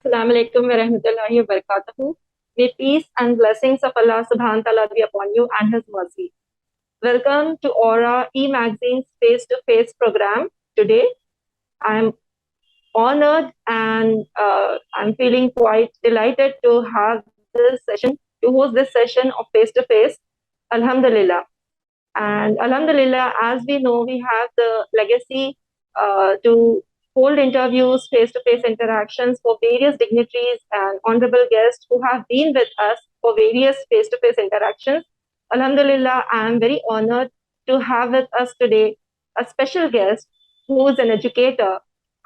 Assalamu alaikum wa rahmatullahi wa barakatuhu. May peace and blessings of Allah subhanahu wa ta'ala be upon you and His mercy. Welcome to Aura e-Magazine's face-to-face program. Today, I'm honored and I'm feeling quite delighted to have this session, to host this session of face-to-face. Alhamdulillah. And Alhamdulillah, as we know, we have the legacy to hold interviews, face to face interactions for various dignitaries and honorable guests who have been with us for various face to face interactions. Alhamdulillah, I am very honored to have with us today a special guest who is an educator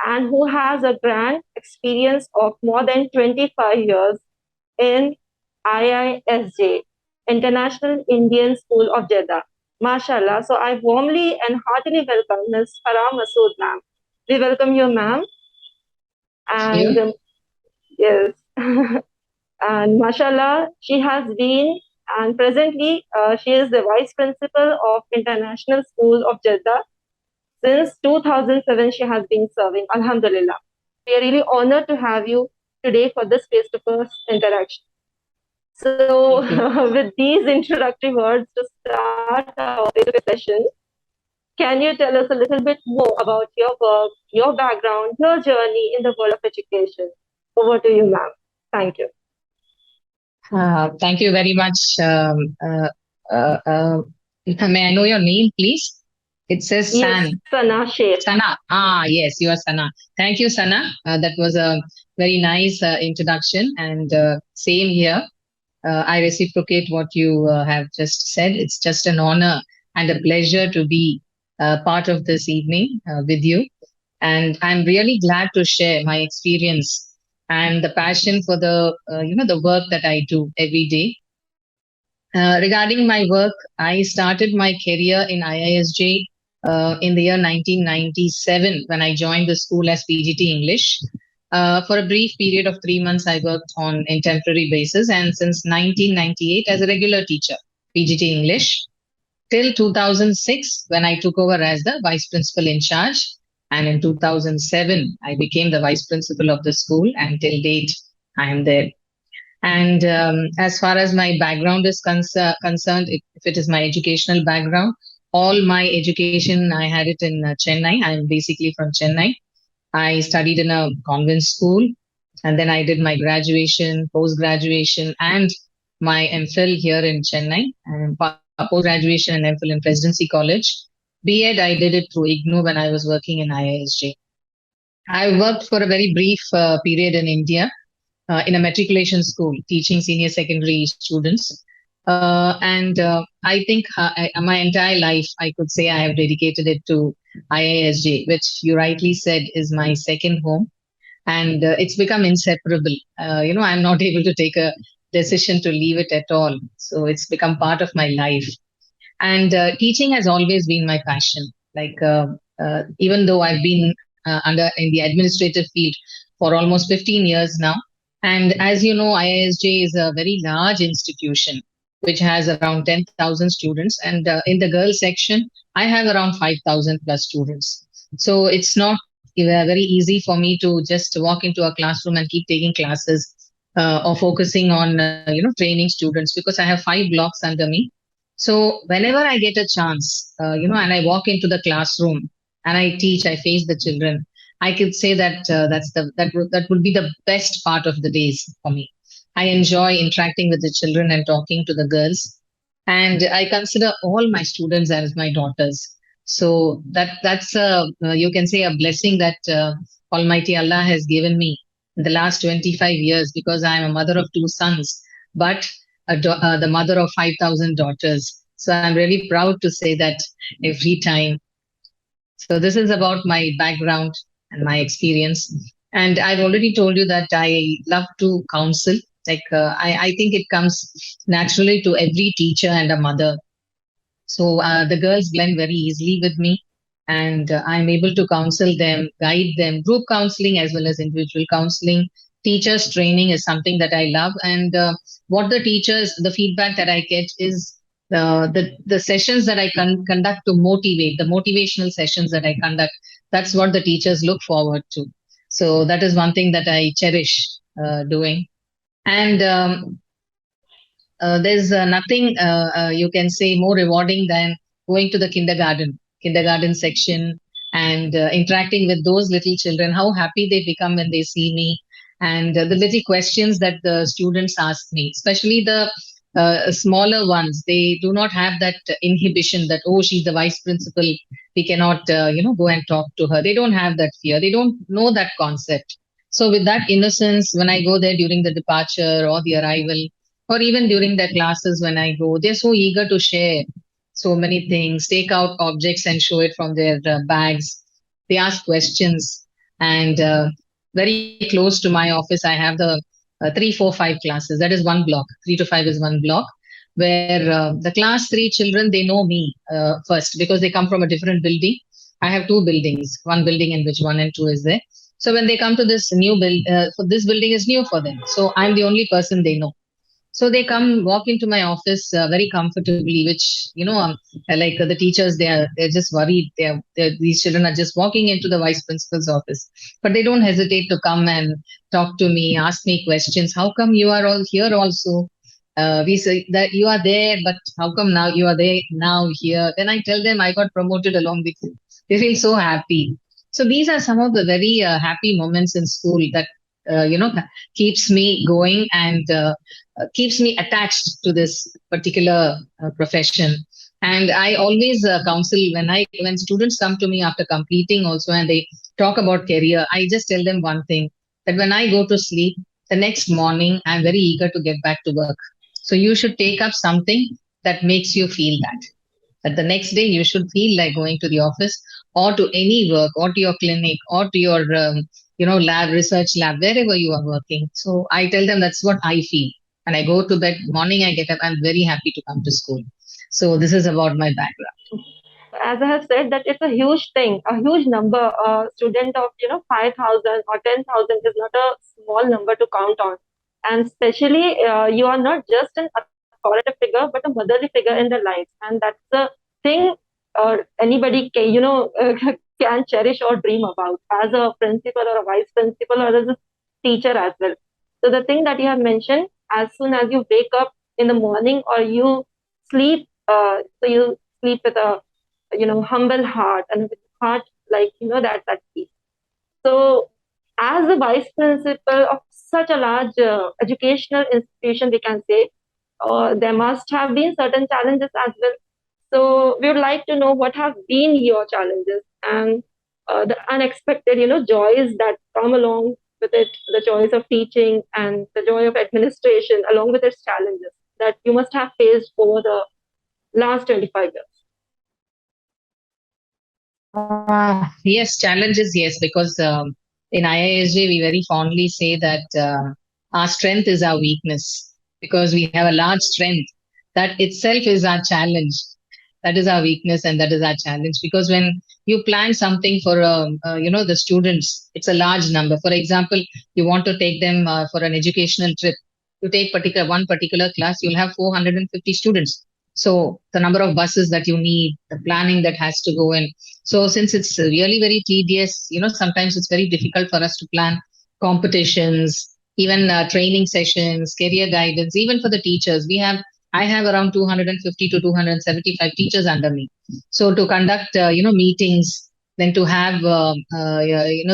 and who has a grand experience of more than 25 years in IISJ, International Indian School of Jeddah. MashaAllah. So I warmly and heartily welcome Ms. Farah Masood, ma'am. We welcome you, ma'am. And yes, and MashaAllah, she has been and presently she is the Vice Principal of International School of Jeddah. Since 2007, she has been serving. Alhamdulillah. We are really honored to have you today for this face-to-face interaction. So, with these introductory words to start our face-to-face session, can you tell us a little bit more about your work, your background, your journey in the world of education? Over to you, ma'am. Thank you. Thank you very much. May I know your name, please? It says Yes, San. Sana Sheikh. Sana. Yes, you are Sana. Thank you, Sana. That was a very nice introduction, and same here. I reciprocate what you have just said. It's just an honor and a pleasure to be part of this evening with you. And I'm really glad to share my experience and the passion for the work that I do every day. Regarding my work, I started my career in IISJ in the year 1997 when I joined the school as PGT English. For a brief period of 3 months, I worked on in temporary basis, and since 1998 as a regular teacher, PGT English, till 2006 when I took over as the vice principal in charge. And in 2007, I became the vice principal of the school, and till date, I am there. And as far as my background is concerned, if it is my educational background, all my education, I had it in Chennai. I'm basically from Chennai. I studied in a convent school, and then I did my graduation, post graduation, and my MPhil here in Chennai, and post graduation and MPhil in Presidency College. B.Ed, I did it through IGNOU when I was working in IISJ. I worked for a very brief period in India in a matriculation school teaching senior secondary students. And I think my entire life, I could say I have dedicated it to IISJ, which you rightly said is my second home. And it's become inseparable. I'm not able to take a decision to leave it at all. So it's become part of my life. And teaching has always been my passion. Even though I've been under in the administrative field for almost 15 years now, and as you know, IISJ is a very large institution which has around 10,000 students. And in the girls section, I have around 5,000 plus students. So it's not very easy for me to just walk into a classroom and keep taking classes or focusing on, training students, because I have 5 blocks under me. So whenever I get a chance, and I walk into the classroom and I teach, I face the children, I could say that that would be the best part of the days for me. I enjoy interacting with the children and talking to the girls, and I consider all my students as my daughters. So that's you can say a blessing that Almighty Allah has given me in the last 25 years, because I am a mother of 2 sons, but the mother of 5,000 daughters. So I'm really proud to say that every time. So this is about my background and my experience. And I've already told you that I love to counsel. I think it comes naturally to every teacher and a mother. So the girls blend very easily with me, and I'm able to counsel them, guide them. Group counseling as well as individual counseling. Teachers training is something that I love, and the feedback that I get is the sessions that I conduct to motivate, the motivational sessions that I conduct. That's what the teachers look forward to. So that is one thing that I cherish. doing. And there's nothing you can say more rewarding than going to the kindergarten section, and interacting with those little children. How happy they become when they see me, and the little questions that the students ask me, especially the smaller ones. They do not have that inhibition that, oh, she's the vice principal, we cannot go and talk to her. They don't have that fear. They don't know that concept. So with that innocence, when I go there during the departure or the arrival, or even during their classes when I go, they're so eager to share so many things, take out objects and show it from their bags. They ask questions. And very close to my office, I have the 3, 4, 5 classes. That is one block. 3 to 5 is one block, where the class 3 children, they know me first because they come from a different building. I have two buildings, one building in which 1 and 2 is there. So when they come to this new build, for this building is new for them. So I'm the only person they know. So they come walk into my office very comfortably, which like the teachers, they're just worried. These children are just walking into the vice principal's office, but they don't hesitate to come and talk to me, ask me questions. How come you are all here also? We say that you are there, but how come now you are there now here? Then I tell them I got promoted along with you. They feel so happy. So these are some of the very happy moments in school that keeps me going, and keeps me attached to this particular profession. And I always counsel, when students come to me after completing also, and they talk about career, I just tell them one thing, that when I go to sleep, the next morning I'm very eager to get back to work. So you should take up something that makes you feel that the next day you should feel like going to the office, or to any work, or to your clinic, or to your lab, research lab, wherever you are working. So I tell them that's what I feel. And I go to bed, morning I get up, I'm very happy to come to school. So this is about my background. As I have said, that it's a huge thing, a huge number. A student of 5,000 or 10,000 is not a small number to count on, and especially you are not just an authoritative figure, but a motherly figure in their lives, and that's the thing anybody can can cherish or dream about as a principal or a vice principal or as a teacher as well. So the thing that you have mentioned, as soon as you wake up in the morning or you sleep, so you sleep with a humble heart and with heart like that peace. So as the vice principal of such a large educational institution, we can say there must have been certain challenges as well. So we would like to know what have been your challenges and the unexpected joys that come along with it, the joys of teaching and the joy of administration along with its challenges that you must have faced over the last 25 years. Yes, challenges, yes, because in IISJ we very fondly say that our strength is our weakness, because we have a large strength. That itself is our challenge. That is our weakness, and that is our challenge. Because when you plan something for the students, it's a large number. For example, you want to take them for an educational trip. You take one particular class, you'll have 450 students. So the number of buses that you need, the planning that has to go in. So since it's really very tedious, sometimes it's very difficult for us to plan competitions, even training sessions, career guidance, even for the teachers. I have around 250 to 275 teachers under me. So to conduct, meetings, then to have,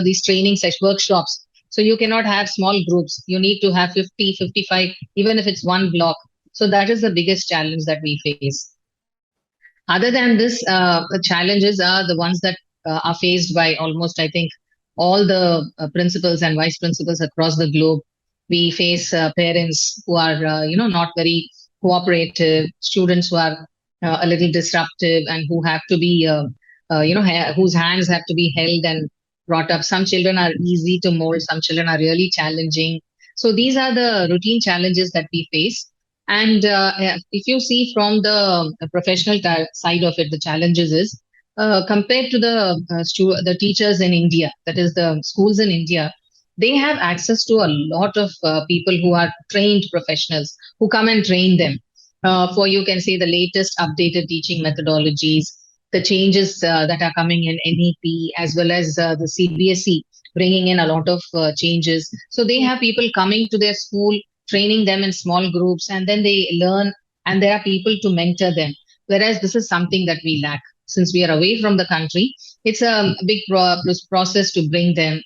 these training session workshops. So you cannot have small groups. You need to have 50, 55, even if it's one block. So that is the biggest challenge that we face. Other than this, the challenges are the ones that are faced by almost, I think, all the principals and vice principals across the globe. We face parents who are, not very cooperative, students who are a little disruptive, and who have to be, whose hands have to be held and brought up. Some children are easy to mold, some children are really challenging. So these are the routine challenges that we face. And if you see from the professional side of it, the challenges is compared to the teachers in India, that is the schools in India, they have access to a lot of people who are trained professionals who come and train them. For you can say the latest updated teaching methodologies, the changes that are coming in NEP, as well as the CBSE. bringing in a lot of changes. So they have people coming to their school, training them in small groups, and then they learn, and there are people to mentor them. Whereas this is something that we lack since we are away from the country. It's a big process to bring them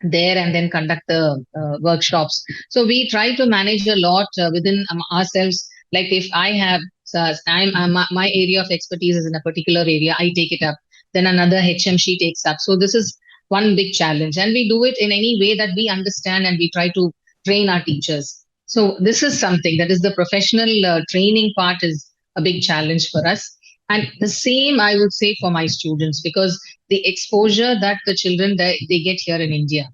there and then conduct the workshops. So we try to manage a lot within ourselves. Like if I have, my area of expertise is in a particular area, I take it up. Then another HM she takes up. So this is one big challenge, and we do it in any way that we understand, and we try to train our teachers. So this is something that is the professional training part is a big challenge for us. And the same I would say for my students, because the exposure that the children they get here in India,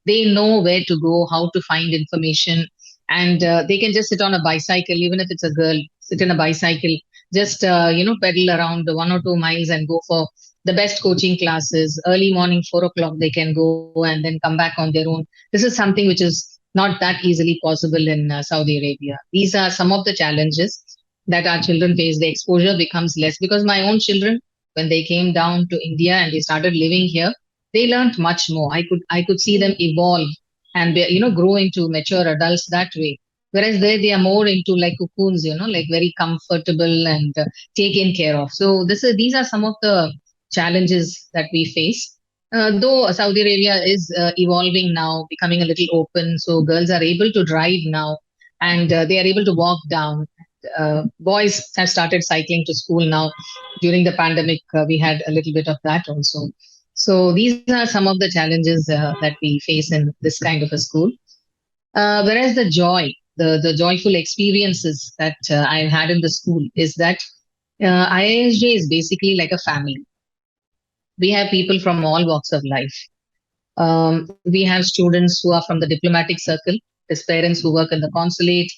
they know where to go, how to find information, and they can just sit on a bicycle, even if it's a girl, sit in a bicycle, just pedal around 1 or 2 miles and go for the best coaching classes. Early morning, 4 o'clock, they can go and then come back on their own. This is something which is not that easily possible in Saudi Arabia. These are some of the challenges that our children face. The exposure becomes less because my own children, when they came down to India and they started living here, they learned much more. I could see them evolve and grow into mature adults that way. Whereas they are more into like cocoons, like very comfortable and taken care of. So these are some of the challenges that we face. Though Saudi Arabia is evolving now, becoming a little open, so girls are able to drive now, and they are able to walk down. Boys have started cycling to school now. During the pandemic, we had a little bit of that also. So these are some of the challenges that we face in this kind of a school. Whereas the joyful experiences that I've had in the school is that IISJ is basically like a family. We have people from all walks of life. We have students who are from the diplomatic circle. There's parents who work in the consulate,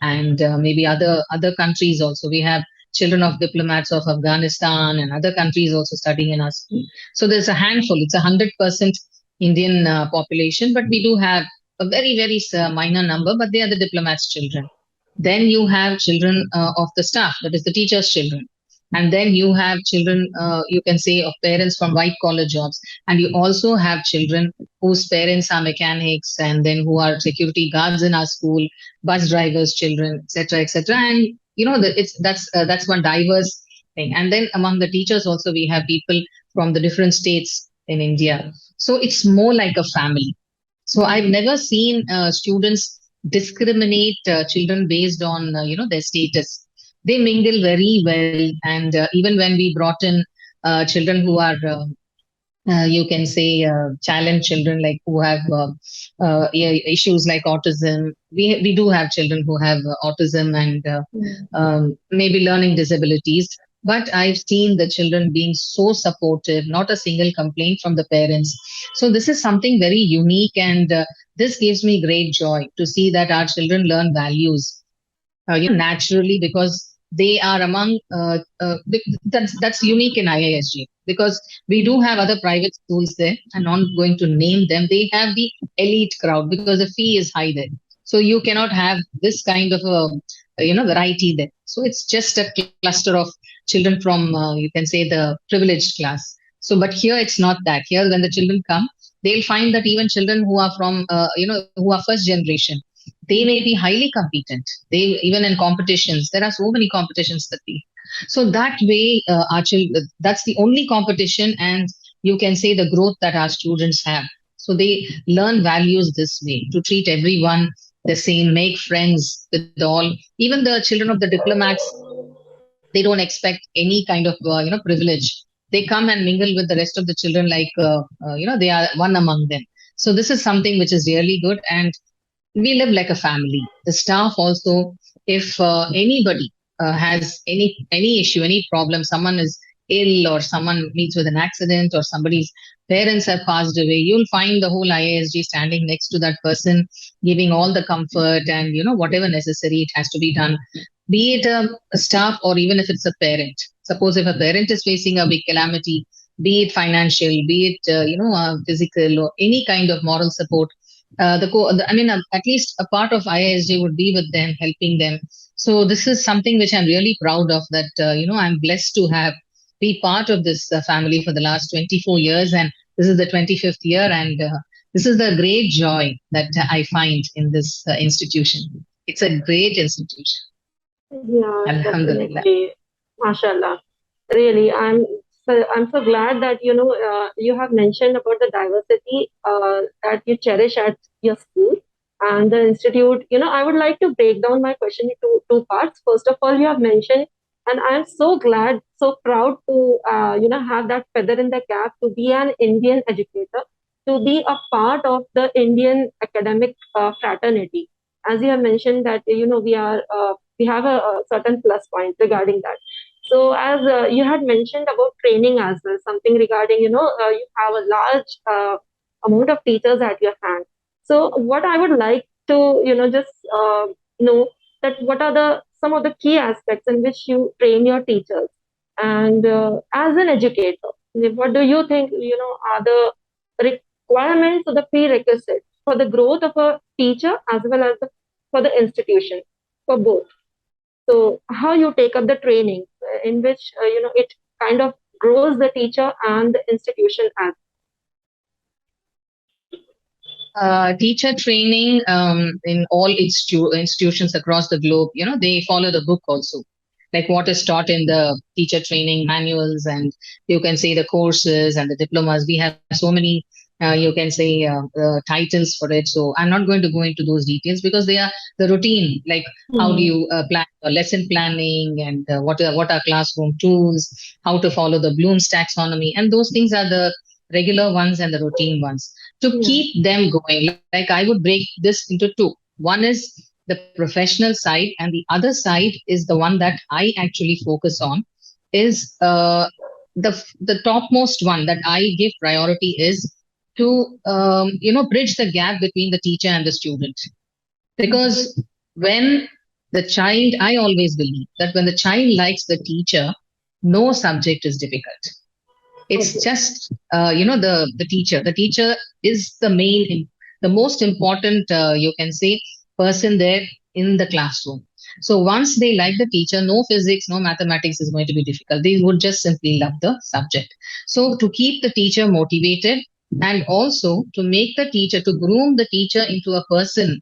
and maybe other countries also. We have children of diplomats of Afghanistan and other countries also studying in our school. So there's a handful. It's 100% Indian population, but we do have a very minor number. But they are the diplomats' children. Then you have children of the staff, that is the teachers' children. And then you have children, you can say, of parents from white collar jobs. And you also have children whose parents are mechanics and then who are security guards in our school, bus drivers' children, etc., etc. And that's one diverse thing. And then among the teachers also, we have people from the different states in India. So it's more like a family. So I've never seen students discriminate children based on their status. They mingle very well, and even when we brought in children who are you can say challenged children, like who have yeah, issues like autism. We do have children who have autism and maybe learning disabilities. But I've seen the children being so supportive, not a single complaint from the parents. So this is something very unique, and this gives me great joy to see that our children learn values naturally, because they are among that's unique in IISG, because we do have other private schools there. I'm not going to name them. They have the elite crowd because the fee is high there. So you cannot have this kind of a variety there. So it's just a cluster of children from you can say the privileged class. So but here it's not that. Here when the children come, they'll find that even children who are from who are first generation, they may be highly competent. They even in competitions, there are so many competitions that we. So that way, our children, that's the only competition, and you can say the growth that our students have. So they learn values this way, to treat everyone the same, make friends with all. Even the children of the diplomats, they don't expect any kind of privilege. They come and mingle with the rest of the children like they are one among them. So this is something which is really good, and we live like a family. The staff also, if anybody has any issue, any problem, someone is ill or someone meets with an accident or somebody's parents have passed away, you'll find the whole IISG standing next to that person, giving all the comfort and whatever necessary it has to be done. Be it a staff or even if it's a parent. Suppose if a parent is facing a big calamity, be it financial, be it physical or any kind of moral support, I mean, at least a part of IISJ would be with them, helping them. So this is something which I'm really proud of. That I'm blessed to have be part of this family for the last 24 years, and This is the 25th year, and this is the great joy that I find in this institution. It's a great institution. Yeah, Alhamdulillah. definitely. MashaAllah. Really, I'm so glad that you have mentioned about the diversity that you cherish at your school and the institute. I would like to break down my question into two parts. First of all, you have mentioned, and I'm so glad, so proud to have that feather in the cap to be an Indian educator, to be a part of the Indian academic fraternity. As you have mentioned that we have a certain plus point regarding that. So, as you had mentioned about training as well, something regarding, you have a large amount of teachers at your hand. So, what I would like to, just know that what are the some of the key aspects in which you train your teachers, and as an educator, what do you think, are the requirements or the prerequisites for the growth of a teacher as well as for the institution, for both? So how you take up the training in which it kind of grows the teacher and the institution as. Teacher training in all institutions across the globe, they follow the book also, like what is taught in the teacher training manuals, and you can say the courses and the diplomas. We have so many, you can say, titles for it. So I'm not going to go into those details because they are the routine, like how do Hmm. you plan lesson planning, and what are classroom tools, how to follow the Bloom's taxonomy, and those things are the regular ones and the routine ones to Yeah. keep them going. Like I would break this into two. One is the professional side, and the other side is the one that I actually focus on. Is the topmost one that I give priority is to bridge the gap between the teacher and the student. Because when the child, I always believe that when the child likes the teacher, no subject is difficult. It's Okay. just the teacher is the most important, you can say, person there in the classroom. So once they like the teacher, no physics, no mathematics is going to be difficult. They would just simply love the subject. So to keep the teacher motivated, and also to make the teacher, to groom the teacher into a person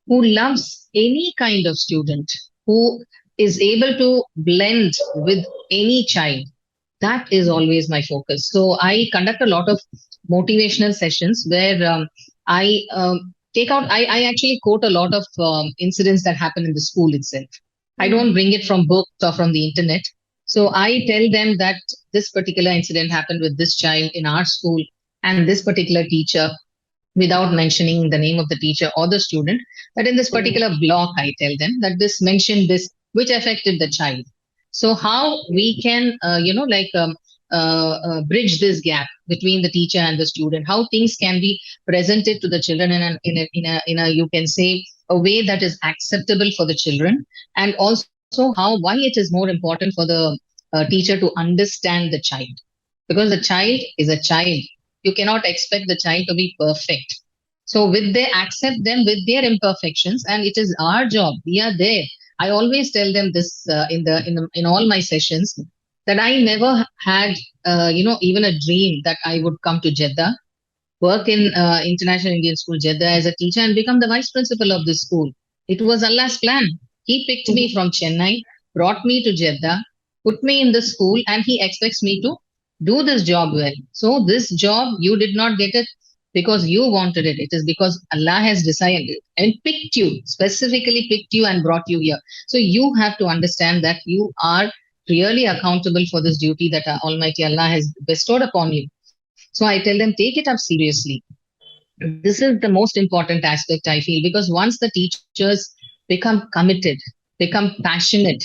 who loves any kind of student, who is able to blend with any child, that is always my focus. So I conduct a lot of motivational sessions where I actually quote a lot of incidents that happen in the school itself. I don't bring it from books or from the internet. So I tell them that this particular incident happened with this child in our school and this particular teacher, without mentioning the name of the teacher or the student. But in this Mm. particular block, I tell them that this mentioned this, which affected the child. So how we can, bridge this gap between the teacher and the student, how things can be presented to the children in a you can say a way that is acceptable for the children, and also how why it is more important for the teacher to understand the child, because the child is a child. You cannot expect the child to be perfect. So with they accept them with their imperfections, and it is our job. We are there. I always tell them this in all my sessions, that I never had even a dream that I would come to Jeddah, work in International Indian School Jeddah as a teacher, and become the vice principal of this school. It was Allah's plan. He picked me from Chennai, brought me to Jeddah, put me in the school, and He expects me to do this job well. So, this job, you did not get it because you wanted it. It is because Allah has decided and picked you, specifically picked you and brought you here. So, you have to understand that you are really accountable for this duty that Almighty Allah has bestowed upon you. So I tell them, take it up seriously. This is the most important aspect, I feel, because once the teachers become committed, become passionate,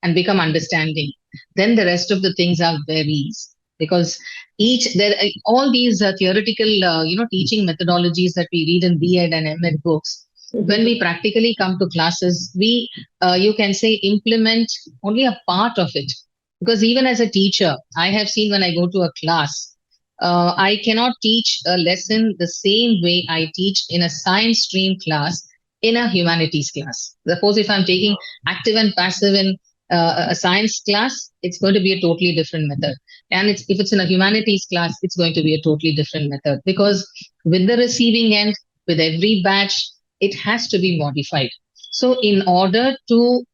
and become understanding, then the rest of the things are very easy. Because all these theoretical teaching methodologies that we read in B.Ed and M.Ed books, when we practically come to classes, we you can say implement only a part of it. Because even as a teacher, I have seen when I go to a class, I cannot teach a lesson the same way I teach in a science stream class in a humanities class. Suppose if I'm taking active and passive in a science class, it's going to be a totally different method. And if it's in a humanities class, it's going to be a totally different method, because with the receiving end, with every batch, it has to be modified. So in order to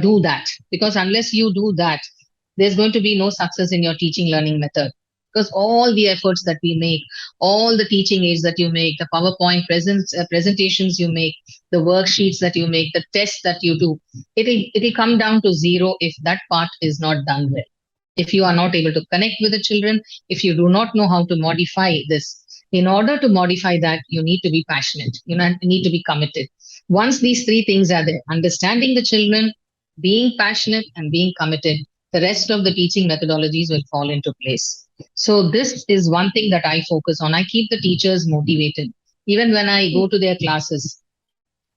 do that, because unless you do that, there's going to be no success in your teaching learning method. Because all the efforts that we make, all the teaching aids that you make, the PowerPoint presentations you make, the worksheets that you make, the tests that you do, it'll come down to zero if that part is not done well. If you are not able to connect with the children, if you do not know how to modify this, in order to modify that, you need to be passionate, need to be committed. Once these three things are there, understanding the children, being passionate, and being committed, the rest of the teaching methodologies will fall into place. So this is one thing that I focus on. I keep the teachers motivated. Even when I go to their classes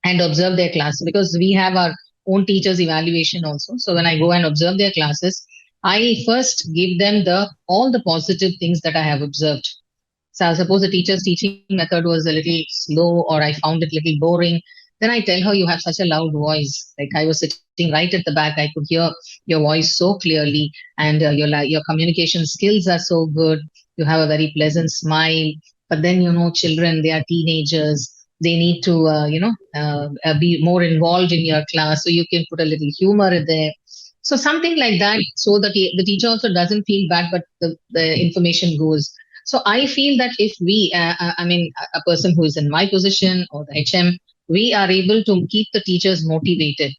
and observe their class, because we have our own teachers evaluation also. So when I go and observe their classes, I first give them the all the positive things that I have observed. So suppose the teacher's teaching method was a little slow, or I found it a little boring. Then I tell her, you have such a loud voice. Like, I was sitting right at the back, I could hear your voice so clearly, and your communication skills are so good. You have a very pleasant smile. But then, children, they are teenagers. They need to, be more involved in your class. So you can put a little humor in there. So something like that, so that the teacher also doesn't feel bad, but the information goes. So I feel that if we, I mean, a person who is in my position or the HM, we are able to keep the teachers motivated.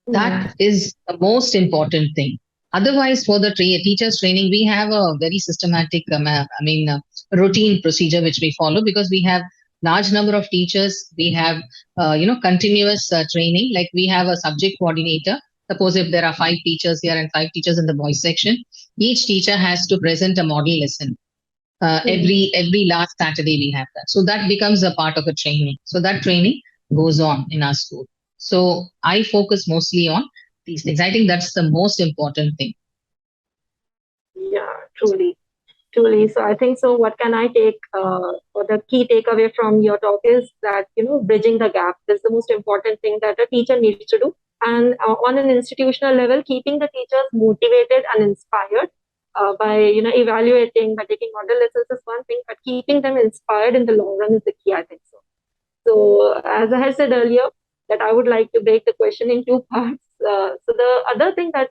Yeah. That is the most important thing. Otherwise, for the teachers training, we have a very systematic, routine procedure which we follow, because we have large number of teachers. We have, continuous training. Like, we have a subject coordinator. Suppose if there are 5 teachers here and 5 teachers in the boys section, each teacher has to present a model lesson. Mm. Every last Saturday we have that. So that becomes a part of a training. So that training goes on in our school. So I focus mostly on these things. I think that's the most important thing. Yeah, truly. Truly. So I think so. What can I take, or the key takeaway from your talk is that, bridging the gap is the most important thing that a teacher needs to do. And on an institutional level, keeping the teachers motivated and inspired by, evaluating, by taking model lessons is one thing, but keeping them inspired in the long run is the key, I think so. So, as I had said earlier, that I would like to break the question in two parts. So, the other thing that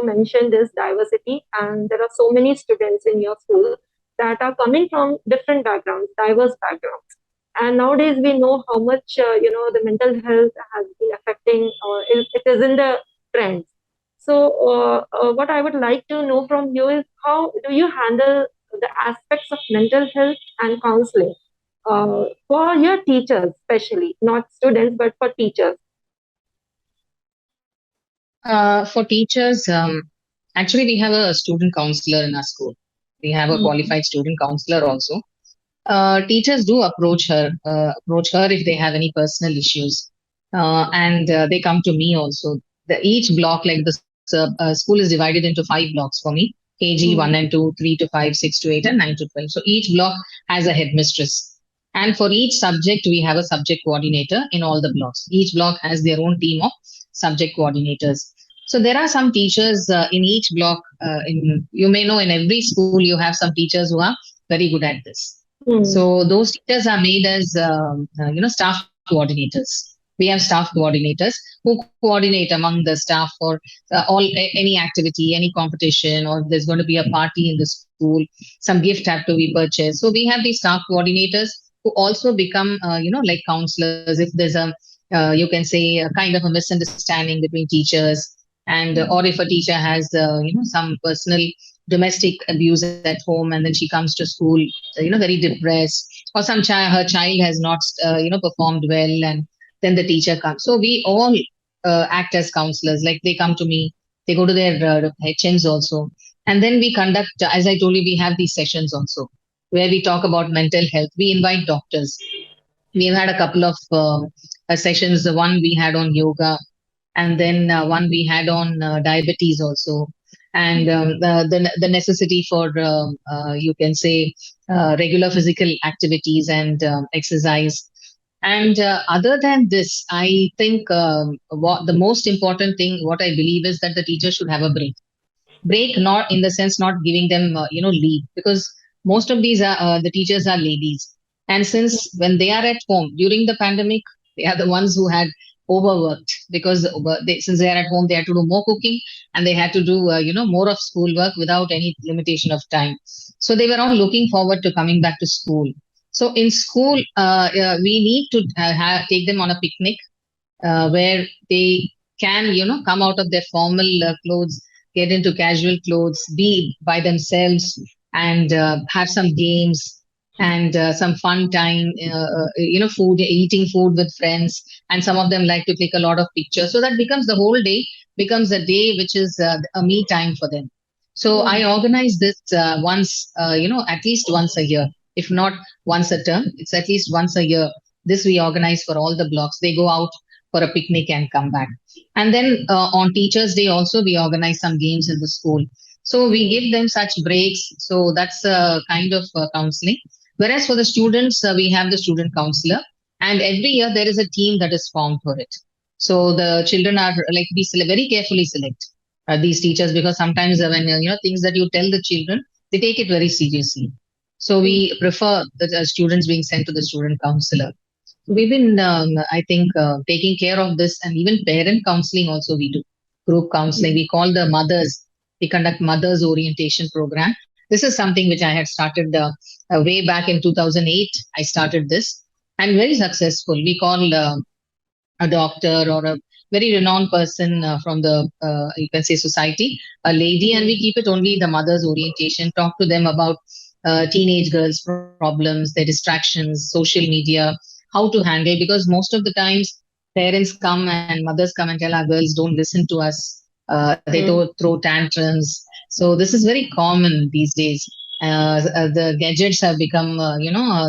mentioned is diversity, and there are so many students in your school that are coming from different backgrounds, diverse backgrounds. And nowadays, we know how much the mental health has been affecting, or it is in the trends. So, what I would like to know from you is, how do you handle the aspects of mental health and counseling for your teachers, especially not students, but for teachers? For teachers, actually, we have a student counselor in our school. We have a Mm. qualified student counselor also. Teachers do approach her if they have any personal issues, and they come to me also. Each block, like the school is divided into 5 blocks for me: KG 1 and Mm. 2, 3 to 5, 6 to 8, and 9 to 12. So each block has a headmistress. And for each subject, we have a subject coordinator in all the blocks. Each block has their own team of subject coordinators. So there are some teachers in each block. You may know, in every school you have some teachers who are very good at this. Mm. So those teachers are made as staff coordinators. We have staff coordinators who coordinate among the staff for any activity, any competition, or there's going to be a party in the school, some gift have to be purchased. So we have these staff coordinators who also become like counselors if there's a you can say a kind of a misunderstanding between teachers, and or if a teacher has some personal domestic abuse at home, and then she comes to school very depressed, or some child her child has not performed well, and then the teacher comes. So we all act as counselors. Like, they come to me, they go to their HMs also, and then we conduct, as I told you, we have these sessions also where we talk about mental health. We invite doctors. We've had a couple of sessions. The one we had on yoga, and then one we had on diabetes also, and the necessity for you can say regular physical activities and exercise. And other than this, I think what the most important thing, what I believe is that the teacher should have a break, not in the sense not giving them leave, because most of these are the teachers are ladies, and since when they are at home during the pandemic, they are the ones who had overworked, because since they are at home, they had to do more cooking, and they had to do more of schoolwork without any limitation of time. So they were all looking forward to coming back to school. So in school, we need to take them on a picnic, where they can, come out of their formal clothes, get into casual clothes, be by themselves, and have some games and some fun time, food, eating food with friends. And some of them like to click a lot of pictures. So that becomes the whole day, becomes a day which is a me time for them. So I organize this at least once a year, if not once a term, it's at least once a year. This we organize for all the blocks. They go out for a picnic and come back. And then on Teachers' Day also we organize some games in the school. So we give them such breaks. So that's a kind of counseling. Whereas for the students, we have the student counselor, and every year there is a team that is formed for it. So the children are like very carefully select these teachers, because sometimes when things that you tell the children, they take it very seriously. So we prefer the students being sent to the student counselor. We've been, I think, taking care of this, and even parent counseling also we do. Group counseling. We call the mothers. We conduct mothers orientation program. This is something which I had started way back in 2008. I started this, and very successful. We call a doctor or a very renowned person from the you can say society, a lady, and we keep it only the mothers orientation. Talk to them about teenage girls' problems, their distractions, social media, how to handle, because most of the times parents come and mothers come and tell our girls don't listen to us. They throw tantrums. So this is very common these days. The gadgets have become,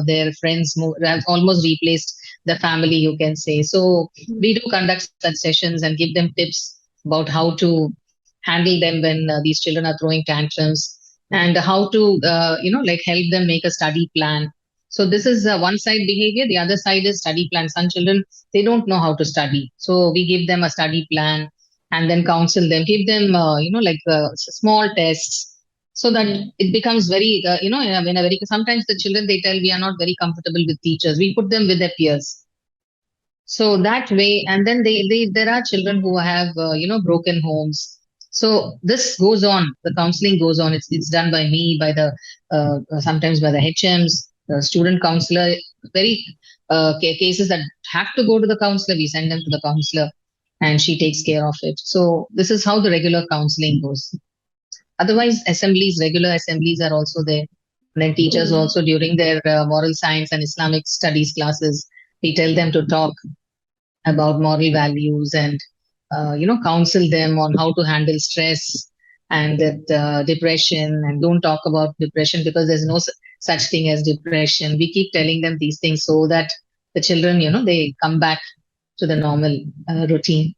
their friends, have almost replaced the family, you can say. So we do conduct such sessions and give them tips about how to handle them when these children are throwing tantrums, and how to, like help them make a study plan. So this is one side behavior. The other side is study plan. Some children, they don't know how to study. So we give them a study plan and then counsel them, give them, small tests, so that it becomes very, in a very, sometimes the children, they tell we are not very comfortable with teachers. We put them with their peers. So that way, and then there are children who have, broken homes. So this goes on. The counseling goes on. It's done by me, by the sometimes by the HMs, the student counselor. Very cases that have to go to the counselor, we send them to the counselor, and she takes care of it. So this is how the regular counseling goes. Otherwise, regular assemblies are also there. And then teachers also, during their moral science and Islamic studies classes, we tell them to talk about moral values, and counsel them on how to handle stress and that depression, and don't talk about depression because there's no such thing as depression. We keep telling them these things so that the children, they come back to the normal routine.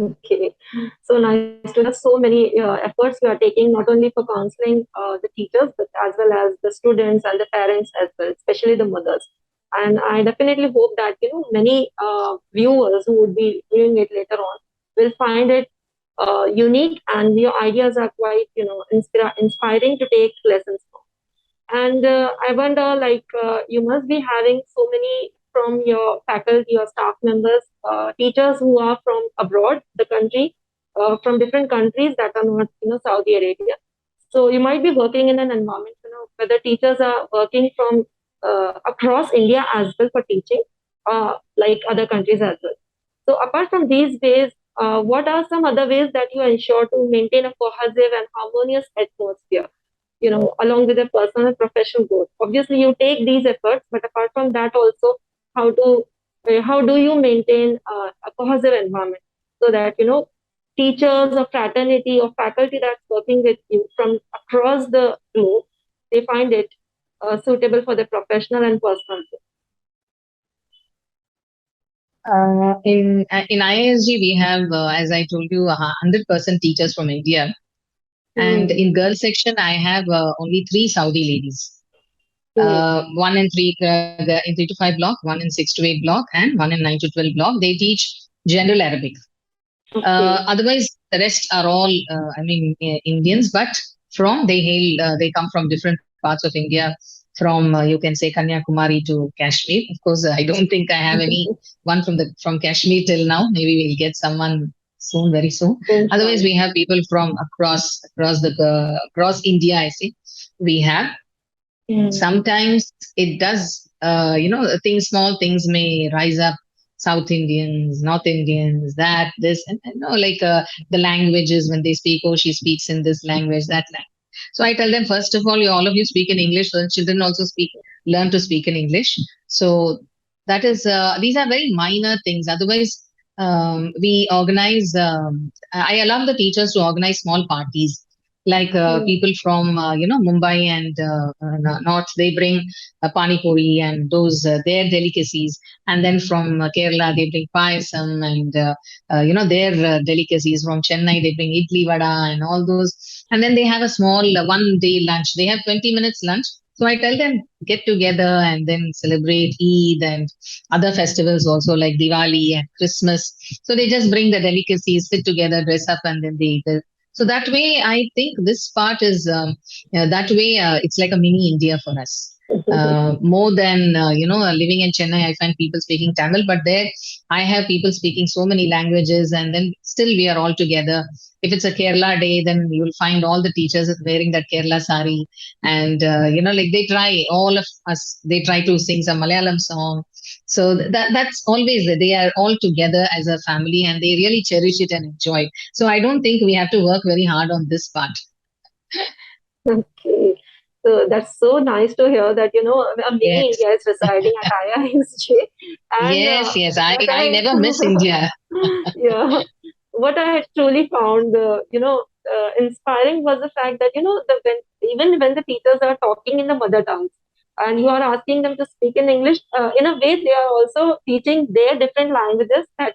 Okay, so nice to hear so many efforts you are taking, not only for counseling the teachers, but as well as the students and the parents as well, especially the mothers. And I definitely hope that many viewers who would be viewing it later on will find it unique, and your ideas are quite inspiring to take lessons from. And I wonder, like, you must be having so many from your faculty or staff members, teachers who are from abroad, the country, from different countries that are not, Saudi Arabia. So you might be working in an environment, where the teachers are working from across India as well for teaching, like other countries as well. So apart from these ways, what are some other ways that you ensure to maintain a cohesive and harmonious atmosphere, along with their personal and professional growth? Obviously, you take these efforts, but apart from that, also how do you maintain a cohesive environment so that teachers or fraternity or faculty that's working with you from across the globe, they find it suitable for their professional and personal growth? In IISG, we have, as I told you, 100% teachers from India. And Mm, in girls section, I have only three Saudi ladies. one in in 3 to 5 block, one in 6 to 8 block, and one in 9 to 12 block. They teach general Arabic. Okay. Otherwise, the rest are all, I mean, Indians, but they come from different parts of India, from you can say Kanyakumari to Kashmir. Of course, I don't think I have any one from Kashmir till now. Maybe we'll get someone soon, very soon. Otherwise, Inshallah. we have people from across India. I see we have. Mm. Sometimes it does, things, small things may rise up. South Indians, North Indians, that, this, and like the languages when they speak, oh, she speaks in this language, that language. So I tell them, first of all, all of you speak in English, so the children also learn to speak in English. So that is, these are very minor things. Otherwise, we organize, I allow the teachers to organize small parties, like Mm. people from Mumbai and north, they bring pani puri and those their delicacies, and then from Kerala they bring payasam and their delicacies. From Chennai they bring idli vada and all those, and then they have a small 1 day lunch. They have 20 minutes lunch. So I tell them, get together and then celebrate Eid and other festivals also, like Diwali and Christmas. So they just bring the delicacies, sit together, dress up, and then they eat. So that way, I think this part is, that way, it's like a mini India for us. More than, living in Chennai, I find people speaking Tamil, but there I have people speaking so many languages, and then still we are all together. If it's a Kerala day, then you'll find all the teachers wearing that Kerala sari, and like they try, all of us, they try to sing some Malayalam song. So that's always there. They are all together as a family, and they really cherish it and enjoy it. So I don't think we have to work very hard on this part. Okay. So that's so nice to hear that, a mini Yes, India is residing at IISJ. And yes, yes. I what I I, never miss India. yeah, what I truly found, inspiring was the fact that, even when the teachers are talking in the mother tongue and you are asking them to speak in English, in a way, they are also teaching their different languages that,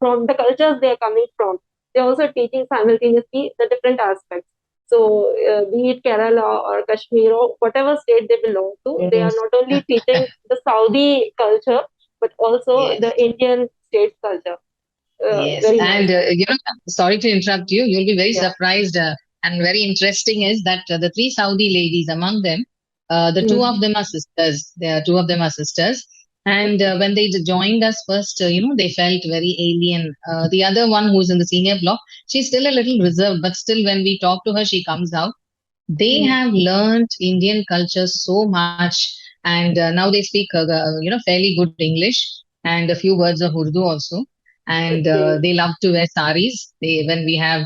from the cultures they are coming from. They're also teaching simultaneously the different aspects. So, be it Kerala or Kashmir or whatever state they belong to, they are Yes, not only teaching the Saudi culture, but also the yes. Indian state culture. Yes, Very nice. and sorry to interrupt you. You'll be very Yeah. surprised, and very interesting is that the three Saudi ladies, among them, the two Mm. of them are sisters. Two of them are sisters, and when they joined us first, they felt very alien. The other one, who's in the senior block, she's still a little reserved, but still, when we talk to her, she comes out. They Mm. have learned Indian culture so much, and now they speak, fairly good English and a few words of Urdu also. And Okay. they love to wear saris. When we have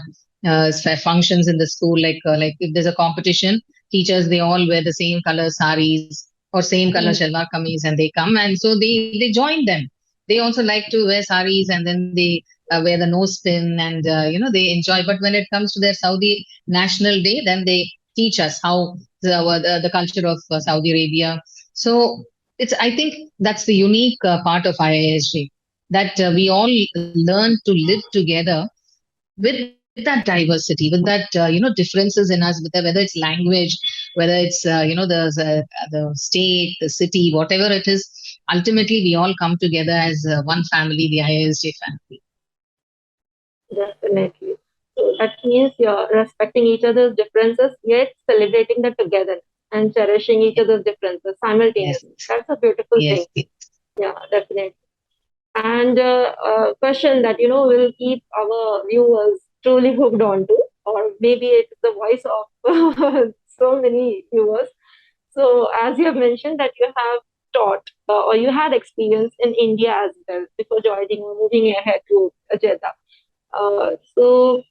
functions in the school, like if there's a competition, teachers, they all wear the same color saris or same color Mm. shalwar kameez, and they come, and so they join them. They also like to wear saris, and then they wear the nose pin, and they enjoy. But when it comes to their Saudi national day, then they teach us how the culture of Saudi Arabia. So it's, I think that's the unique part of IISJ, that we all learn to live together with that diversity, with that differences in us, whether it's language, whether it's the state, the city, whatever it is. Ultimately, we all come together as one family, the IISJ family. Definitely. So that means you're respecting each other's differences, yet celebrating the togetherness and cherishing each other's differences Yes, simultaneously. That's a beautiful thing. yes, yes, Yeah, definitely. And a question that will keep our viewers truly hooked on to, or maybe it's the voice of so many viewers. So, as you have mentioned that you have taught or you had experience in India as well before joining or moving ahead to Jeddah. So,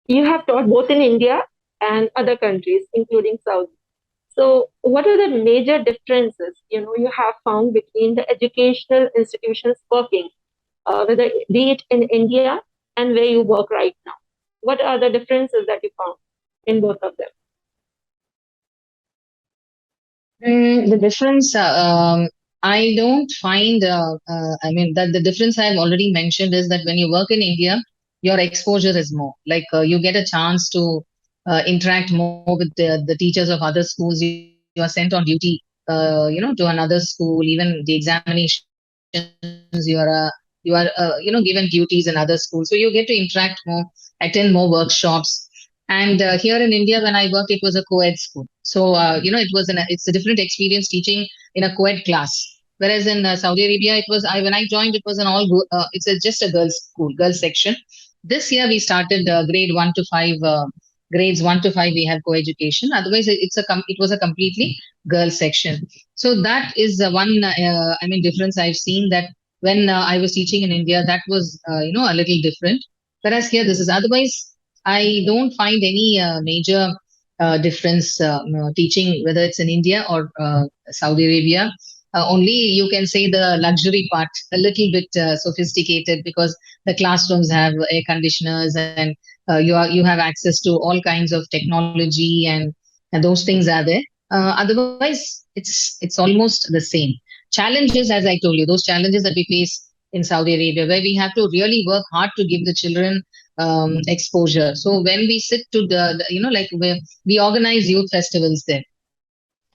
you have taught both in India and other countries, including Saudi. So, what are the major differences you have found between the educational institutions working, whether be it in India and where you work right now? What are the differences that you found in both of them? The difference, I don't find, I mean, that the difference I've already mentioned is that when you work in India, your exposure is more. Like you get a chance to interact more with the teachers of other schools. You get a chance to you are sent on duty, to another school. Even the examinations, you are given duties in other schools. So you get to interact more, attend more workshops. And here in India, when I worked, it was a co-ed school. So it's a different experience teaching in a co-ed class. Whereas in Saudi Arabia, when I joined, it was an just a girls' school, girls section. This year we started grade 1 to 5. Grades 1 to 5 we have co-education. Otherwise, it was a completely girls section. So that is one difference I've seen, that when I was teaching in India, that was a little different. Whereas here this is otherwise. I don't find any major difference teaching, whether it's in India or Saudi Arabia. Only you can say the luxury part a little bit sophisticated, because the classrooms have air conditioners, and you have access to all kinds of technology, and those things are there. Otherwise, it's almost the same. Challenges, as I told you, those challenges that we face in Saudi Arabia, where we have to really work hard to give the children exposure. So when we sit to like we organize youth festivals there,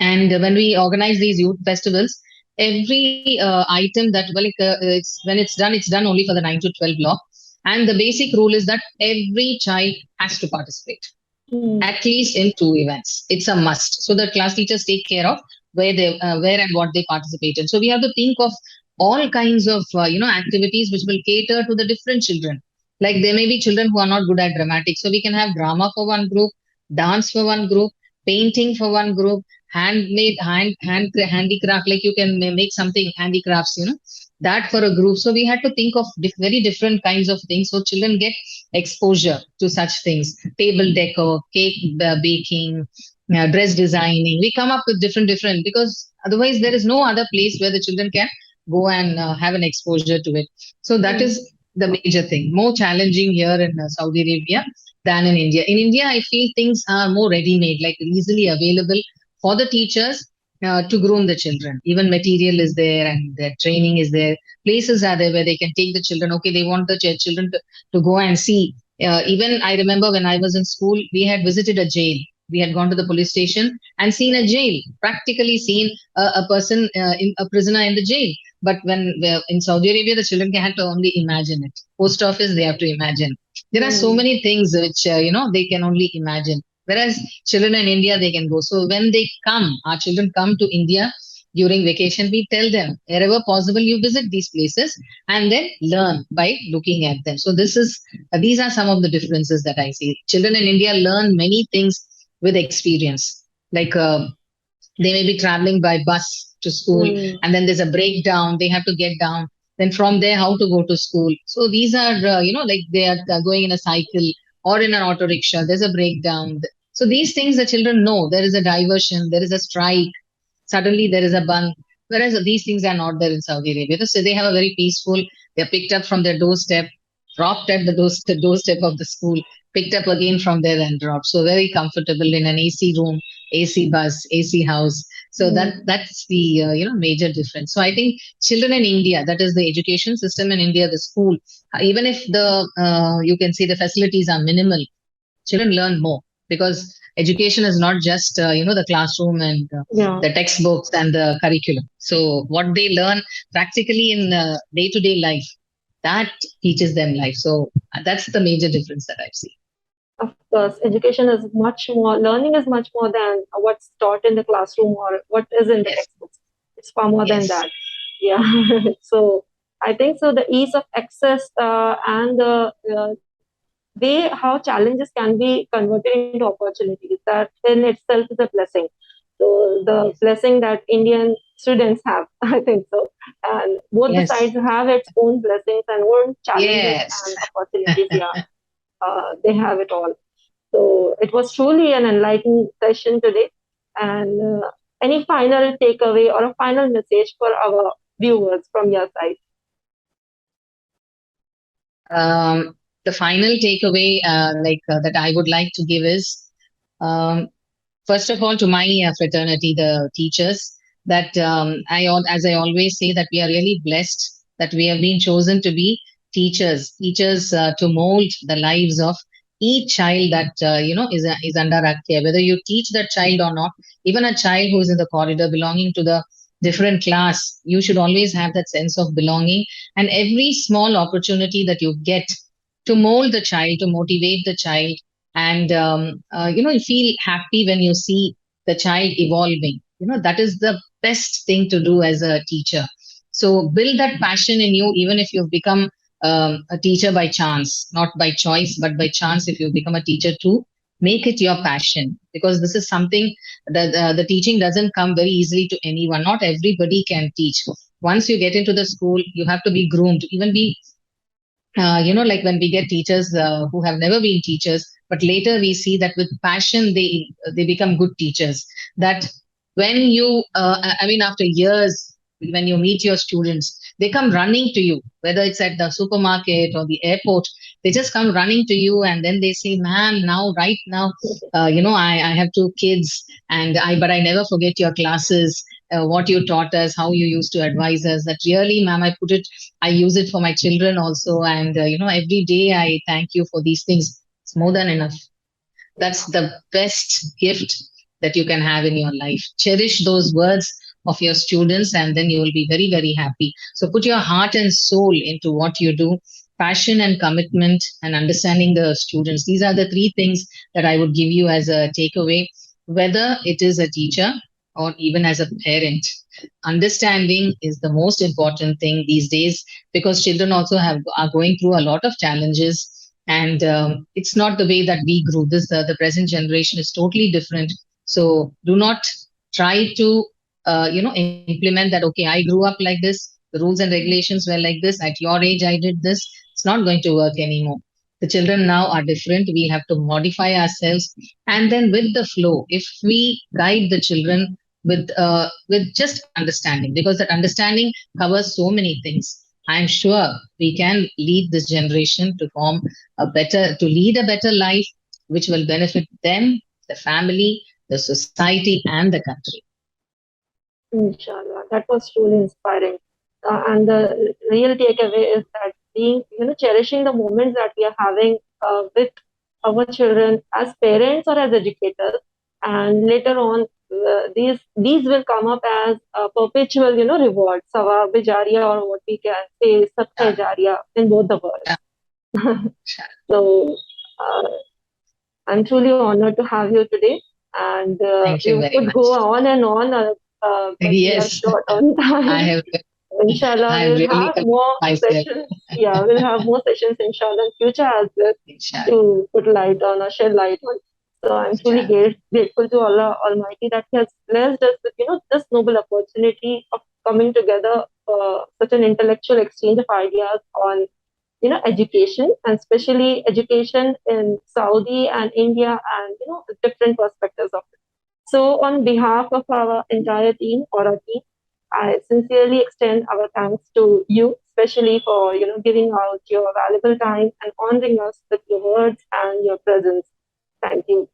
and when we organize these youth festivals, every item that, it's done only for the 9 to 12 block. And the basic rule is that every child has to participate Mm. at least in two events. It's a must. So the class teachers take care of where and what they participate in. So we have to think of all kinds of activities which will cater to the different children. Like there may be children who are not good at dramatics, so we can have drama for one group, dance for one group, painting for one group, handmade handicraft, like you can make something handicrafts, that for a group. So we had to think of very different kinds of things, so children get exposure to such things. Table decor, cake baking, dress designing. We come up with different, because otherwise there is no other place where the children can go and have an exposure to it. So that Mm. is the major thing. More challenging here in Saudi Arabia than in India. In India, I feel things are more ready-made, like easily available for the teachers to groom the children. Even material is there, and their training is there. Places are there where they can take the children. Okay, they want the children to go and see. Even I remember when I was in school, we had visited a jail. We had gone to the police station and seen a jail, practically seen a person, a prisoner in the jail. But when in Saudi Arabia, the children have to only imagine it. Post office, they have to imagine. There are so Mm. many things which they can only imagine. Whereas children in India, they can go. So when they come, our children come to India during vacation, we tell them wherever possible, you visit these places and then learn by looking at them. So these are some of the differences that I see. Children in India learn many things with experience. Like they may be traveling by bus to school, Mm. and then there's a breakdown. They have to get down. Then from there, how to go to school. So these are, like they are going in a cycle or in an auto rickshaw. There's a breakdown. So these things the children know. There is a diversion. There is a strike. Suddenly there is a bun. Whereas these things are not there in Saudi Arabia. So they have a very peaceful. They're picked up from their doorstep, dropped at the doorstep of the school, picked up again from there and dropped. So very comfortable in an AC room, AC bus, AC house. So Mm. that's the major difference. So I think children in India, that is the education system in India, the school, even if the you can say the facilities are minimal, children learn more, because education is not just the classroom and Yeah. the textbooks and the curriculum. So what they learn practically in day to day life, that teaches them life. So that's the major difference that I see. Of course, education is much more, learning is much more than what's taught in the classroom or what is in the Yes. textbooks. It's far more than Yes. that. Yeah. So I think so. The ease of access and the way how challenges can be converted into opportunities, that in itself is a blessing. So the Yes. blessing that Indian students have, I think so. And both the Yes. sides have its own blessings and own challenges Yes. and opportunities. Yeah, they have it all. So it was truly an enlightening session today. And any final takeaway or a final message for our viewers from your side? The final takeaway, that I would like to give is, um, first of all, to my fraternity, the teachers, that as I always say, that we are really blessed that we have been chosen to be teachers to mold the lives of each child that is under our care, whether you teach that child or not. Even a child who is in the corridor belonging to the different class, you should always have that sense of belonging, and every small opportunity that you get to mold the child, to motivate the child, and you feel happy when you see the child evolving. That is the best thing to do as a teacher. So build that passion in you, even if you've become a teacher by chance, not by choice, but by chance. If you become a teacher too, make it your passion, because this is something that the teaching doesn't come very easily to anyone. Not everybody can teach. Once you get into the school, you have to be groomed, even be like when we get teachers who have never been teachers, but later we see that with passion they become good teachers. That when you, I mean, after years, when you meet your students, they come running to you, whether it's at the supermarket or the airport. They just come running to you, and then they say, "Ma'am, now, right now, I have two kids, and but I never forget your classes, what you taught us, how you used to advise us. That really, ma'am, I use it for my children also. And, every day I thank you for these things." It's more than enough. That's the best gift that you can have in your life. Cherish those words of your students, and then you will be very, very happy. So put your heart and soul into what you do. Passion and commitment and understanding the students. These are the three things that I would give you as a takeaway, whether it is a teacher or even as a parent. Understanding is the most important thing these days, because children also are going through a lot of challenges, and it's not the way that we grew. The present generation is totally different. So do not try to implement that. Okay, I grew up like this, the rules and regulations were like this, at your age I did this. It's not going to work anymore. The children now are different. We have to modify ourselves, and then with the flow, if we guide the children with just understanding, because that understanding covers so many things. I'm sure we can lead this generation to lead a better life, which will benefit them, the family, the society, and the country. Inshallah, that was truly inspiring. And the real takeaway is that being, cherishing the moments that we are having with our children as parents or as educators, and later on, these will come up as a perpetual, reward, sawab jariya, or what we can say, sadqa Yeah, jariya in both the yeah, worlds. sure. So uh, I'm truly honored to have you today, and Thank we you very could go much. on and on, but we are Yes, short on I time. have Inshallah, I have we'll really have more collected myself. sessions. Yeah, we'll have more sessions, inshallah, in future as well Inshallah, to put light on or shed light on. So I'm truly inshallah. grateful to Allah Almighty that He has blessed us with, this noble opportunity of coming together for such an intellectual exchange of ideas on, education, and especially education in Saudi and India, and different perspectives of it. So, on behalf of our entire team or our team, I sincerely extend our thanks to you, especially for giving out your valuable time and honoring us with your words and your presence. Thank you.